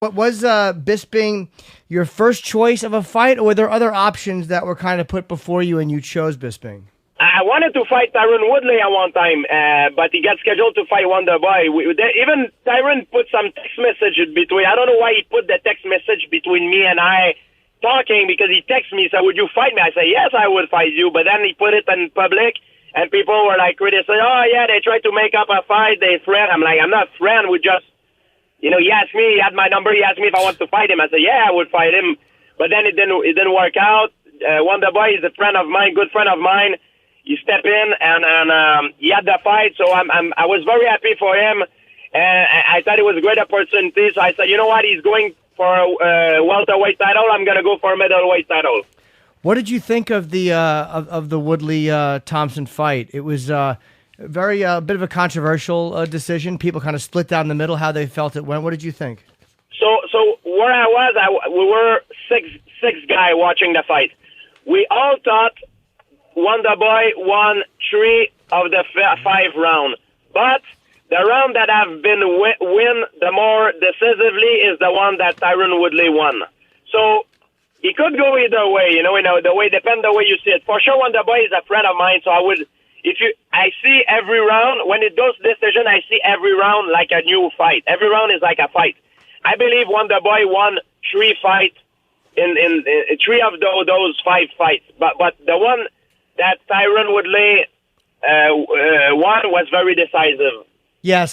What was Bisping your first choice of a fight, or were there other options that were kind of put before you and you chose Bisping? I wanted to fight Tyron Woodley at one time, but he got scheduled to fight Wonderboy. Even Tyron put some text message between. I don't know why he put the text message between me and I talking, because he texted me, said, "Would you fight me?" I said, "Yes, I would fight you." But then he put it in public, and people were like criticizing, "Oh yeah, they tried to make up a fight. They friend." I'm like, "I'm not friend. We just, he asked me. He had my number. He asked me if I wanted to fight him. I said, yeah, I would fight him." But then it didn't work out. Wonderboy is a friend of mine, good friend of mine. He stepped in and he had the fight, so I was very happy for him, and I thought it was a great opportunity. So I said, you know what, he's going for a welterweight title. I'm going to go for a middleweight title. What did you think of the Woodley Thompson fight? It was a bit of a controversial decision. People kind of split down the middle how they felt it went. What did you think? So where I was, we were six guys watching the fight. We all thought Wonderboy won 3 of the 5 rounds, but the round that have been win the more decisively is the one that Tyron Woodley won. So it could go either way, the way depend the way you see it. For sure, Wonderboy is a friend of mine, so I see every round when it goes decision. I see every round like a new fight. Every round is like a fight. I believe Wonderboy won 3 fights in 3 of those 5 fights, but the one that Tyron Woodley won was very decisive. Yeah.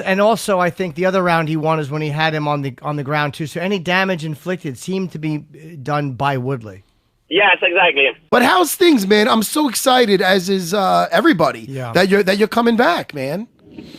And also I think the other round he won is when he had him on the ground too. So any damage inflicted seemed to be done by Woodley. Yes, exactly. But how's things, man? I'm so excited, as is everybody, that you're coming back, man.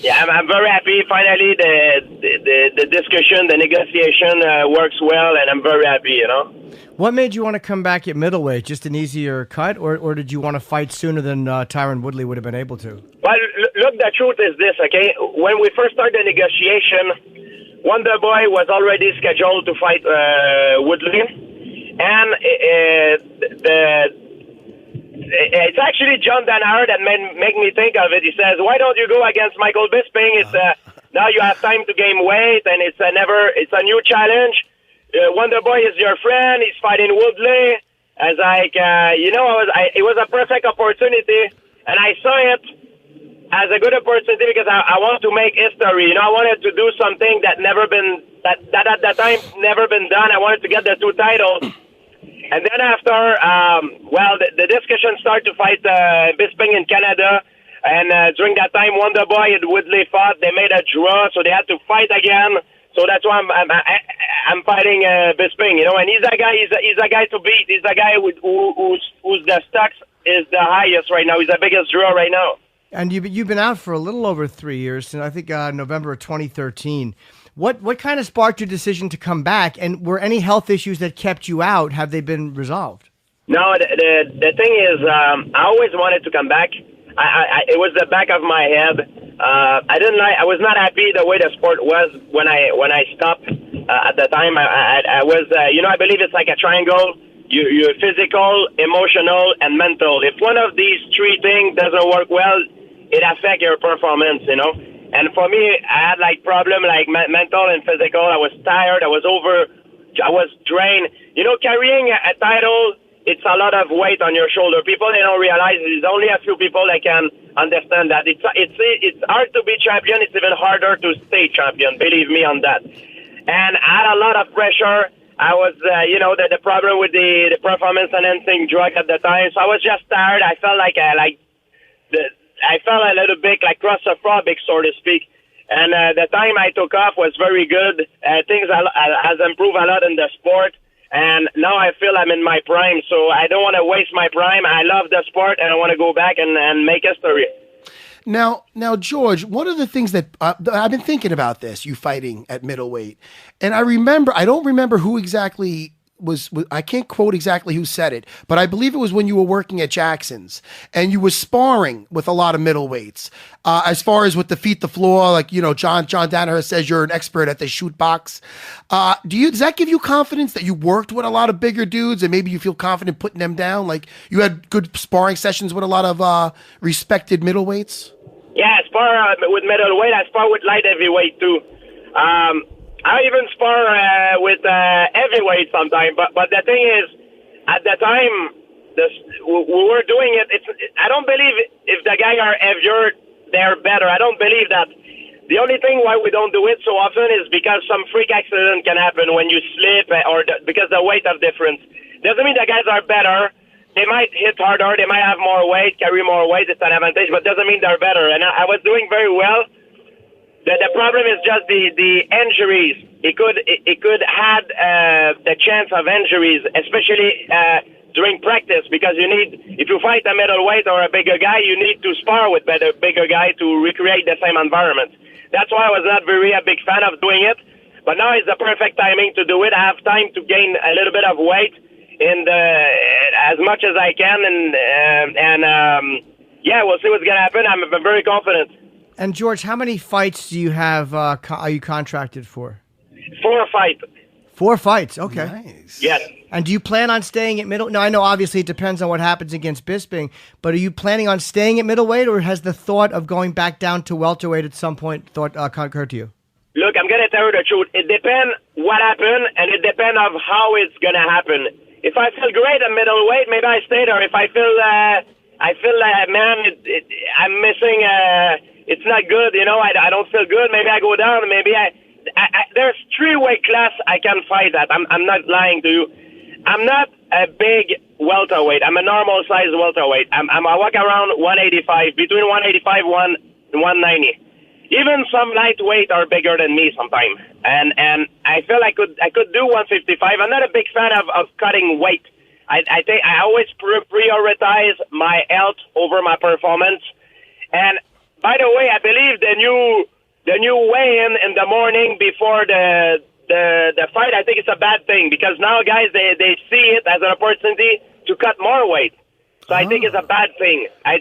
Yeah, I'm very happy. Finally, the discussion, the negotiation works well, and I'm very happy. What made you want to come back at middleweight? Just an easier cut, or did you want to fight sooner than Tyron Woodley would have been able to? Well, look, the truth is this, okay? When we first started the negotiation, Wonderboy was already scheduled to fight Woodley, and it's actually John Danaher that make me think of it. He says, "Why don't you go against Michael Bisping? It's now you have time to gain weight, and it's a new challenge. Wonderboy is your friend. He's fighting Woodley." As it was a perfect opportunity, and I saw it as a good opportunity because I want to make history. I wanted to do something that at that time never been done. I wanted to get the 2 titles. And then after, the discussion started to fight Bisping in Canada. And during that time, Wonderboy and Woodley fought. They made a draw, so they had to fight again. So that's why I'm fighting Bisping, And he's a guy. He's a guy to beat. He's a guy who's the stocks is the highest right now. He's the biggest draw right now. And you've been out for a little over 3 years, since I think November of 2013. What kind of sparked your decision to come back? And were any health issues that kept you out, have they been resolved? No, the thing is, I always wanted to come back. It was the back of my head. I was not happy the way the sport was when I stopped at the time. I was, I believe it's like a triangle. You're physical, emotional, and mental. If one of these 3 things doesn't work well, it affects your performance, And for me, I had problem mental and physical. I was tired. I was drained. Carrying a title, it's a lot of weight on your shoulder. People, they don't realize there's only a few people that can understand that. It's hard to be champion. It's even harder to stay champion. Believe me on that. And I had a lot of pressure. I was, the problem with the performance-enhancing drug at the time. So I was just tired. I felt I felt a little bit like claustrophobic, so to speak. And the time I took off was very good. Things has improved a lot in the sport. And now I feel I'm in my prime, so I don't want to waste my prime. I love the sport, and I want to go back and make history. Now, George, one of the things that I've been thinking about this, you fighting at middleweight, and I don't remember who exactly I can't quote exactly who said it, but I believe it was when you were working at Jackson's and you were sparring with a lot of middleweights. As far as with the feet, the floor, John Danaher says you're an expert at the shoot box. Does that give you confidence that you worked with a lot of bigger dudes and maybe you feel confident putting them down? Like you had good sparring sessions with a lot of respected middleweights? Yeah, I spar with middleweight. I spar with light heavyweight too. I even spar with heavyweight sometimes. But the thing is, at the time, we were doing it. I don't believe if the guys are heavier, they're better. I don't believe that. The only thing why we don't do it so often is because some freak accident can happen when you slip or because the weight of difference. Doesn't mean the guys are better. They might hit harder. They might have more weight, carry more weight. It's an advantage, but doesn't mean they're better. And I was doing very well. The problem is just the injuries. It could have the chance of injuries, especially during practice, because if you fight a middleweight or a bigger guy, you need to spar with a bigger guy to recreate the same environment. That's why I was not a big fan of doing it. But now is the perfect timing to do it. I have time to gain a little bit of weight in as much as I can, and we'll see what's gonna happen. I'm very confident. And George, how many fights do you have? Are you contracted for? 4 fights. 4 fights. Okay. Nice. Yes. And do you plan on staying at middle? No, I know obviously it depends on what happens against Bisping, but are you planning on staying at middleweight, or has the thought of going back down to welterweight at some point occurred to you? Look, I'm gonna tell you the truth. It depends what happened, and it depends of how it's gonna happen. If I feel great at middleweight, maybe I stay there. If I feel man, I'm missing. It's not good. I don't feel good. Maybe I go down. Maybe there's 3 weight class I can fight at. I'm not lying to you. I'm not a big welterweight. I'm a normal size welterweight. I walk around 185, between 185 and 190. Even some lightweight are bigger than me sometimes, and I feel I could do 155. I'm not a big fan of cutting weight. I think I always prioritize my health over my performance. And by the way, I believe the new weigh-in in the morning before the fight, I think it's a bad thing, because now guys they see it as an opportunity to cut more weight. So I think it's a bad thing. I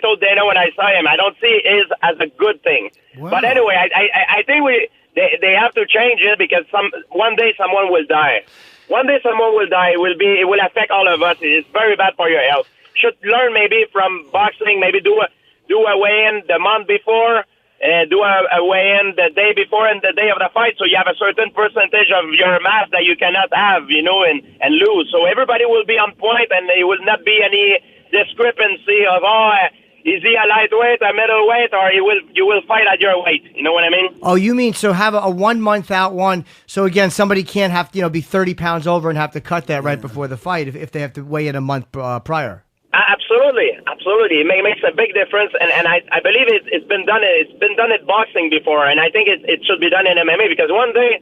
told Dana when I saw him, I don't see it as a good thing. Wow. But anyway, I think they have to change it, because one day someone will die. One day someone will die. It will affect all of us. It's very bad for your health. Should learn maybe from boxing. Maybe do a weigh-in the month before. Do a weigh-in the day before and the day of the fight, so you have a certain percentage of your mass that you cannot have, and lose. So everybody will be on point, and there will not be any discrepancy of, is he a lightweight, a middleweight, or you will fight at your weight. You know what I mean? Oh, you mean so have a 1 month out one, so again, somebody can't have to, be 30 pounds over and have to cut that right before the fight if they have to weigh in a month prior. Absolutely. It makes a big difference, and I believe it's been done. It's been done at boxing before, and I think it should be done in MMA, because one day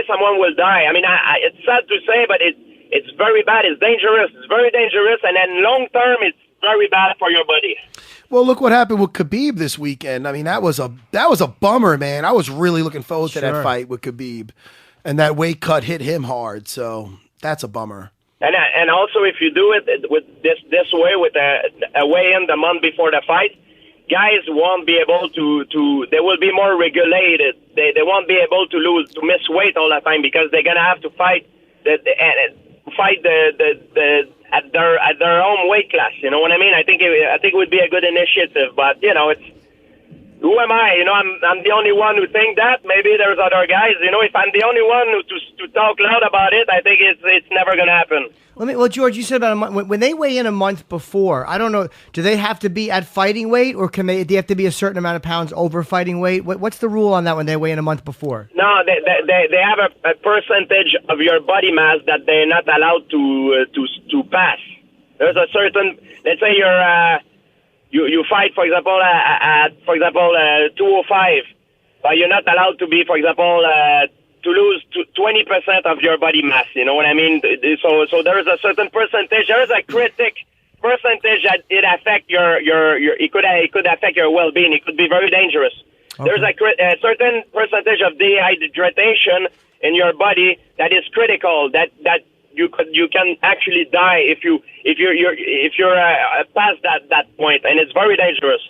someone will die. I mean, it's sad to say, but it's very bad. It's dangerous. It's very dangerous, and then long term, it's very bad for your body. Well, look what happened with Khabib this weekend. I mean, that was a bummer, man. I was really looking forward to that fight with Khabib, and that weight cut hit him hard. So that's a bummer. And also, if you do it with this way, with a weigh-in the month before the fight, guys won't be able to they will be more regulated. They won't be able to miss weight all the time, because they're gonna have to fight at their own weight class. You know what I mean? I think it would be a good initiative, but it's. Who am I? I'm the only one who think that. Maybe there's other guys. If I'm the only one to talk loud about it, I think it's never going to happen. Well, George, you said about a month. When they weigh in a month before, I don't know, do they have to be at fighting weight, or do they have to be a certain amount of pounds over fighting weight? What's the rule on that when they weigh in a month before? No, they have a percentage of your body mass that they're not allowed to pass. There's a certain, let's say you fight, for example, at 205, but you're not allowed to be, for example, to lose 20% of your body mass. You know what I mean? So there is a certain percentage. There is a critic percentage that it affect it could affect your well-being. It could be very dangerous. Okay. There's a certain percentage of dehydration in your body that is critical. That you can actually die if you're past that point, and it's very dangerous.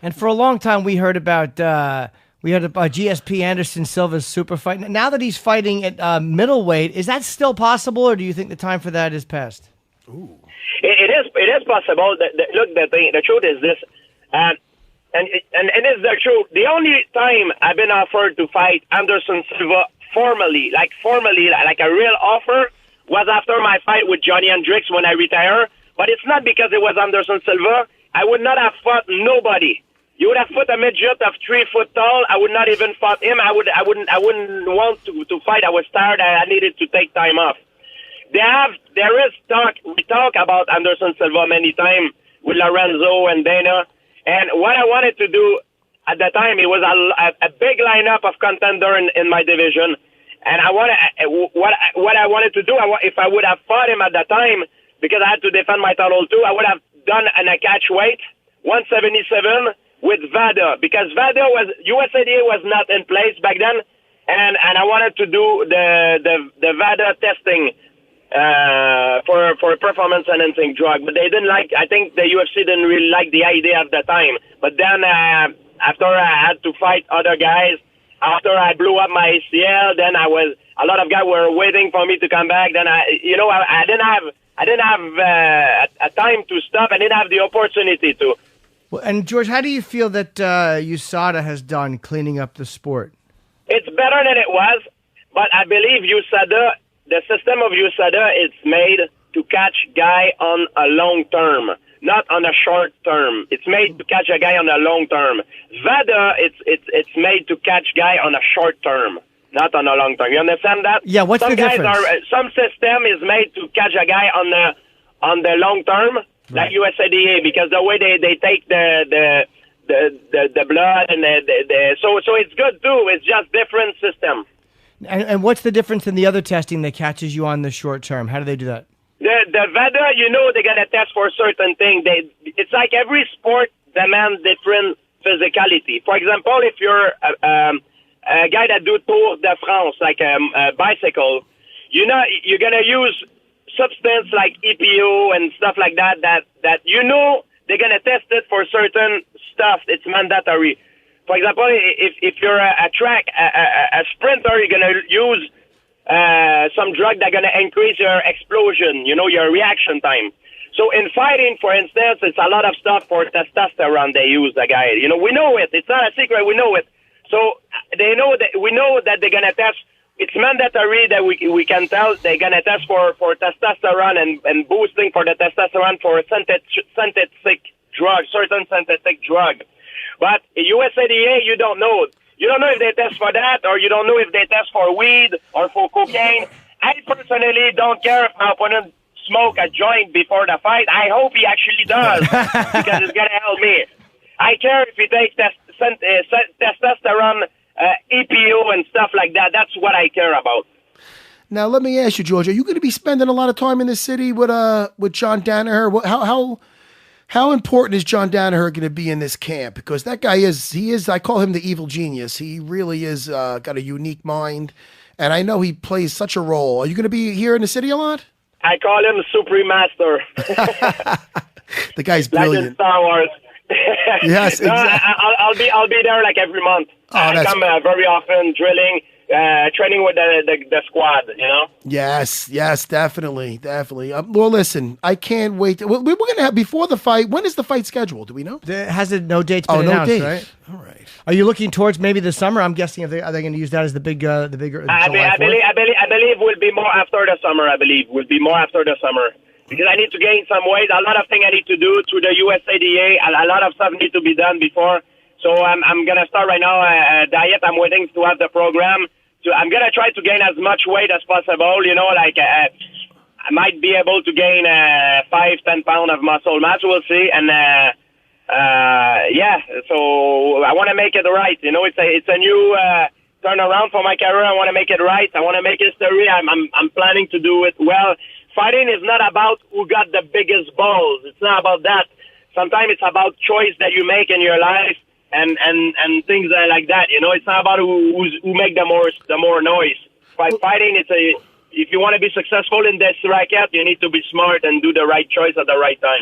And for a long time, we heard about GSP Anderson Silva's super fight. Now that he's fighting at middleweight, is that still possible, or do you think the time for that is past? Ooh. It is possible. Look, the truth is this. and it's the truth. The only time I've been offered to fight Anderson Silva formally, like a real offer, was after my fight with Johnny Hendricks when I retired. But it's not because it was Anderson Silva. I would not have fought nobody. You would have fought a midget of 3 foot tall. I would not even fought him. I wouldn't want to fight. I was tired. I needed to take time off. There is talk. We talk about Anderson Silva many times with Lorenzo and Dana. And what I wanted to do at the time, it was a big lineup of contender in my division. And what I wanted to do, if I would have fought him at the time, because I had to defend my title too, I would have done a catch weight, 177 with VADA, because USADA was not in place back then, and I wanted to do the VADA testing for performance enhancing drug, but they didn't like. I think the UFC didn't really like the idea at the time. But then after I had to fight other guys, after I blew up my ACL, then a lot of guys were waiting for me to come back. Then I didn't have a time to stop. I didn't have the opportunity to. Well, and George, how do you feel that USADA has done cleaning up the sport? It's better than it was, but I believe USADA, the system of USADA, is made to catch guy on a long term, not on a short term. It's made to catch a guy on a long term. VADA, it's made to catch guy on a short term, not on a long term. You understand that? Yeah. What's the difference? Some system is made to catch a guy on the long term, like USADA, because the way they take the blood and so it's good too. It's just different system. And what's the difference in the other testing that catches you on the short term? How do they do that? The VADA, they're gonna test for certain things. It's like every sport demands different physicality. For example, if you're a guy that do Tour de France, like a bicycle, you're gonna use substance like EPO and stuff like that they're gonna test it for certain stuff. It's mandatory. For example, if you're a sprinter, you're gonna use some drug that's gonna increase your explosion, your reaction time. So in fighting, for instance, it's a lot of stuff for testosterone they use, the guy. We know it. It's not a secret. We know it. So we know that they're gonna test. It's mandatory that we can tell they're gonna test for testosterone and boosting for the testosterone for synthetic drug, certain synthetic drug. But USADA, you don't know. You don't know if they test for that, or you don't know if they test for weed or for cocaine. I personally don't care if my opponent smoke a joint before the fight. I hope he actually does, because it's gonna help me. I care if he takes testosterone, EPO and stuff like that. That's what I care about. Now, let me ask you, George, are you going to be spending a lot of time in the city with John Danaher? How important is John Danaher going to be in this camp? Because that guy I call him the evil genius. He really is got a unique mind, and I know he plays such a role. Are you going to be here in the city a lot? I call him Supreme Master. The guy's brilliant. Like in Star Wars. Yes, exactly. No, I'll be there like every month. I come very often, drilling, training with the squad. Yes, definitely. Well, listen, I can't wait. We're gonna have before the fight. When is the fight scheduled? Do we know? Has it no dates been announced? No date. Right? All right. Are you looking towards maybe the summer? I'm guessing are they going to use that as the bigger? I believe will be more after the summer. I believe will be more after the summer. Because I need to gain some weight. A lot of things I need to do through the USADA. A lot of stuff need to be done before. So I'm going to start right now a diet. I'm waiting to have the program. I'm going to try to gain as much weight as possible. I might be able to gain 5-10 pounds of muscle mass. We'll see. And so I want to make it right. It's a new turnaround for my career. I want to make it right. I want to make history. I'm planning to do it well. Fighting is not about who got the biggest balls. It's not about that. Sometimes it's about choice that you make in your life and things like that. It's not about who make the more noise. By fighting, if you want to be successful in this racket, you need to be smart and do the right choice at the right time.